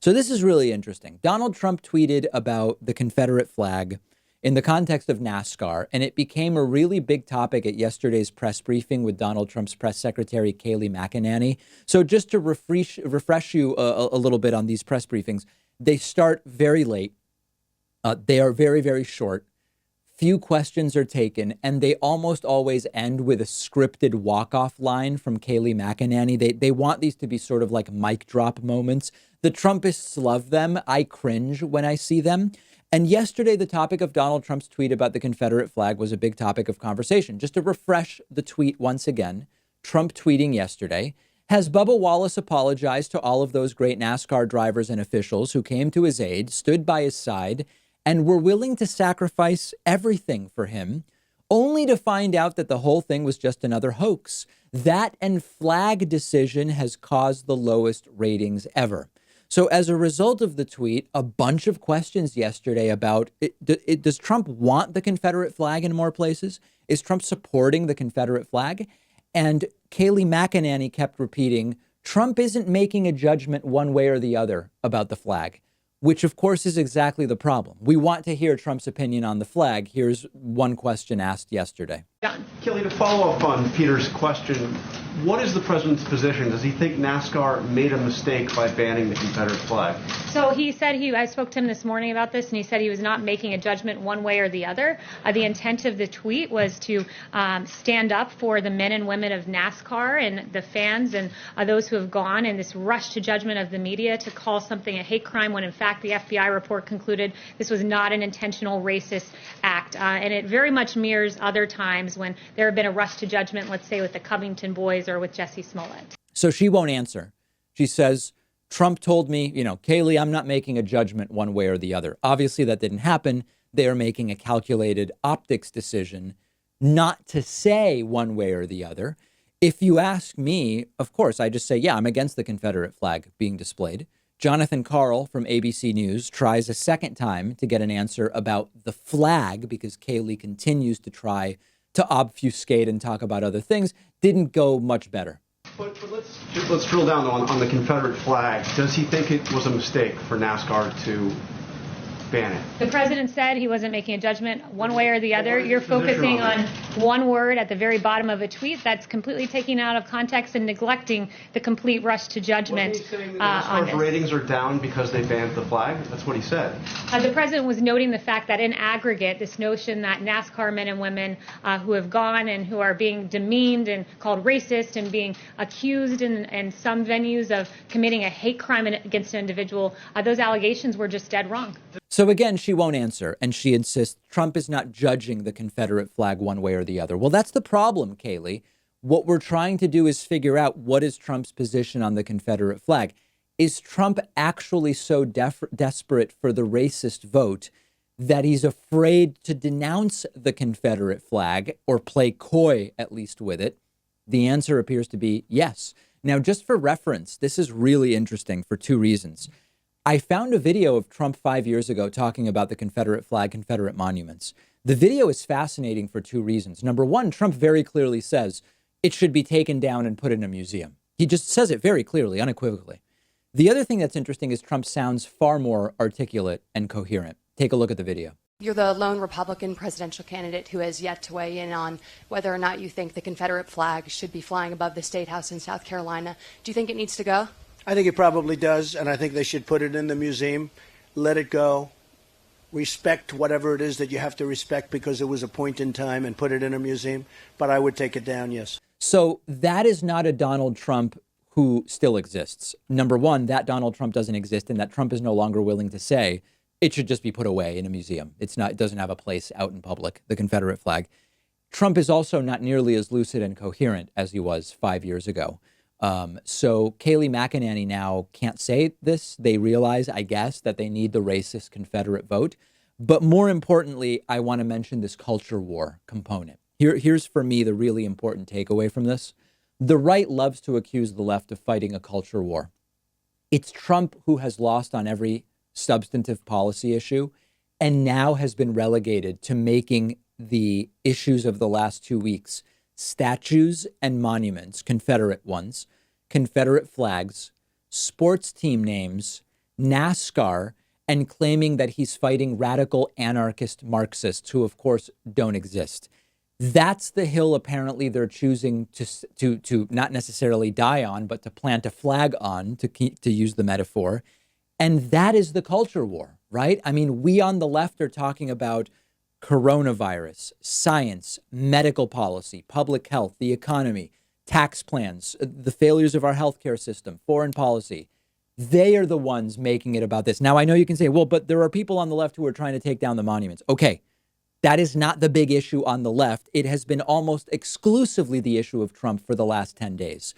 So this is really interesting. Donald Trump tweeted about the Confederate flag in the context of NASCAR, and it became a really big topic at yesterday's press briefing with Donald Trump's press secretary, Kayleigh McEnany. So just to refresh you a little bit on these press briefings, they start very late. They are very, very short. Few questions are taken, and they almost always end with a scripted walk-off line from Kayleigh McEnany. They want these to be sort of like mic drop moments. The Trumpists love them. I cringe when I see them. And yesterday, the topic of Donald Trump's tweet about the Confederate flag was a big topic of conversation. Just to refresh the tweet once again, Trump tweeting yesterday, has Bubba Wallace apologized to all of those great NASCAR drivers and officials who came to his aid, stood by his side, and were willing to sacrifice everything for him, only to find out that the whole thing was just another hoax. That and flag decision has caused the lowest ratings ever. So as a result of the tweet, a bunch of questions yesterday about, does Trump want the Confederate flag in more places? Is Trump supporting the Confederate flag? And Kayleigh McEnany kept repeating, Trump isn't making a judgment one way or the other about the flag, which, of course, is exactly the problem. We want to hear Trump's opinion on the flag. Here's one question asked yesterday. Kayleigh, to follow up on Peter's question, what is the president's position? Does he think NASCAR made a mistake by banning the Confederate flag? So he said I spoke to him this morning about this, and he said he was not making a judgment one way or the other. The intent of the tweet was to stand up for the men and women of NASCAR and the fans and those who have gone in this rush to judgment of the media to call something a hate crime when, in fact, the FBI report concluded this was not an intentional racist act. And it very much mirrors other times when there have been a rush to judgment, let's say with the Covington boys or with Jesse Smollett. So she won't answer. She says, Trump told me, Kayleigh, I'm not making a judgment one way or the other. Obviously, that didn't happen. They are making a calculated optics decision not to say one way or the other. If you ask me, of course, I just say, yeah, I'm against the Confederate flag being displayed. Jonathan Karl from ABC News tries a second time to get an answer about the flag because Kayleigh continues to try to obfuscate and talk about other things. Didn't go much better. But let's drill down on the Confederate flag. Does he think it was a mistake for NASCAR to ban it? The president said he wasn't making a judgment one way or the other. You're focusing on one word at the very bottom of a tweet that's completely taken out of context and neglecting the complete rush to judgment. Wasn't he saying that NASCAR's ratings are down because they banned the flag? That's what he said. The president was noting the fact that in aggregate, this notion that NASCAR men and women who have gone and who are being demeaned and called racist and being accused in some venues of committing a hate crime against an individual, those allegations were just dead wrong. So again, she won't answer, and she insists Trump is not judging the Confederate flag one way or the other. Well, that's the problem, Kayleigh. What we're trying to do is figure out what is Trump's position on the Confederate flag. Is Trump actually so desperate for the racist vote that he's afraid to denounce the Confederate flag or play coy, at least with it? The answer appears to be yes. Now, just for reference, this is really interesting for two reasons. I found a video of Trump 5 years ago talking about the Confederate flag, Confederate monuments. The video is fascinating for two reasons. Number one, Trump very clearly says it should be taken down and put in a museum. He just says it very clearly, unequivocally. The other thing that's interesting is Trump sounds far more articulate and coherent. Take a look at the video. You're the lone Republican presidential candidate who has yet to weigh in on whether or not you think the Confederate flag should be flying above the State House in South Carolina. Do you think it needs to go? I think it probably does, and I think they should put it in the museum, let it go, respect whatever it is that you have to respect because it was a point in time, and put it in a museum. But I would take it down, yes. So that is not a Donald Trump who still exists. Number one, that Donald Trump doesn't exist, and that Trump is no longer willing to say it should just be put away in a museum. It doesn't have a place out in public, the Confederate flag. Trump is also not nearly as lucid and coherent as he was 5 years ago. So Kayleigh McEnany now can't say this. They realize, I guess, that they need the racist Confederate vote. But more importantly, I want to mention this culture war component. Here's for me the really important takeaway from this. The right loves to accuse the left of fighting a culture war. It's Trump who has lost on every substantive policy issue and now has been relegated to making the issues of the last 2 weeks statues and monuments, Confederate ones, Confederate flags, sports team names, NASCAR and claiming that he's fighting radical anarchist Marxists who, of course, don't exist. That's the hill apparently they're choosing to not necessarily die on, but to plant a flag on, to use the metaphor. And that is the culture war, right? I mean, we on the left are talking about coronavirus, science, medical policy, public health, the economy, tax plans, the failures of our healthcare system, foreign policy. They are the ones making it about this. Now, I know you can say, well, but there are people on the left who are trying to take down the monuments. Okay, that is not the big issue on the left. It has been almost exclusively the issue of Trump for the last 10 days.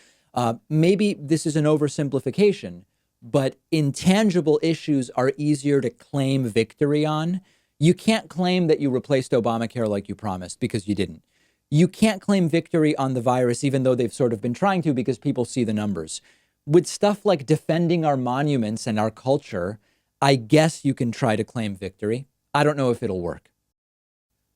Maybe this is an oversimplification, but intangible issues are easier to claim victory on. You can't claim that you replaced Obamacare like you promised, because you didn't. You can't claim victory on the virus, even though they've sort of been trying to, because people see the numbers. With stuff like defending our monuments and our culture, I guess you can try to claim victory. I don't know if it'll work.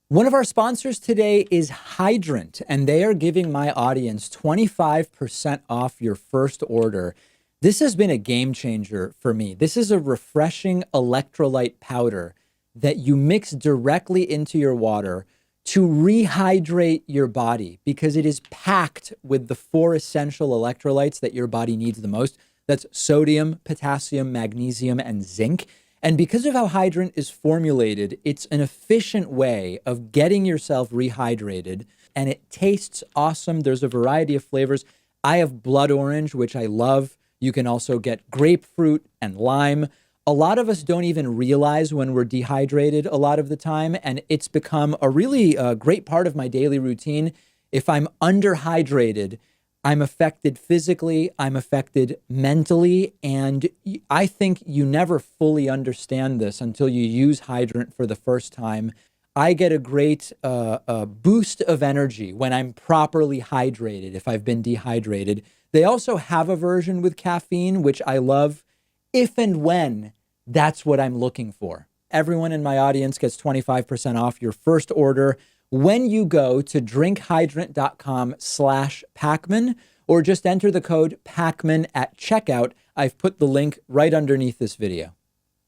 One of our sponsors today is Hydrant, and they are giving my audience 25% off your first order. This has been a game changer for me. This is a refreshing electrolyte powder that you mix directly into your water to rehydrate your body, because it is packed with the 4 essential electrolytes that your body needs the most. That's sodium, potassium, magnesium, and zinc. And because of how Hydrant is formulated, it's an efficient way of getting yourself rehydrated, and it tastes awesome. There's a variety of flavors. I have blood orange, which I love. You can also get grapefruit and lime. A lot of us don't even realize when we're dehydrated a lot of the time, and it's become a really great part of my daily routine. If I'm underhydrated, I'm affected physically, I'm affected mentally, and I think you never fully understand this until you use Hydrant for the first time. I get a great boost of energy when I'm properly hydrated, if I've been dehydrated. They also have a version with caffeine, which I love, if and when that's what I'm looking for. Everyone in my audience gets 25% off your first order when you go to drinkhydrant.com/Pakman, or just enter the code Pakman at checkout. I've put the link right underneath this video.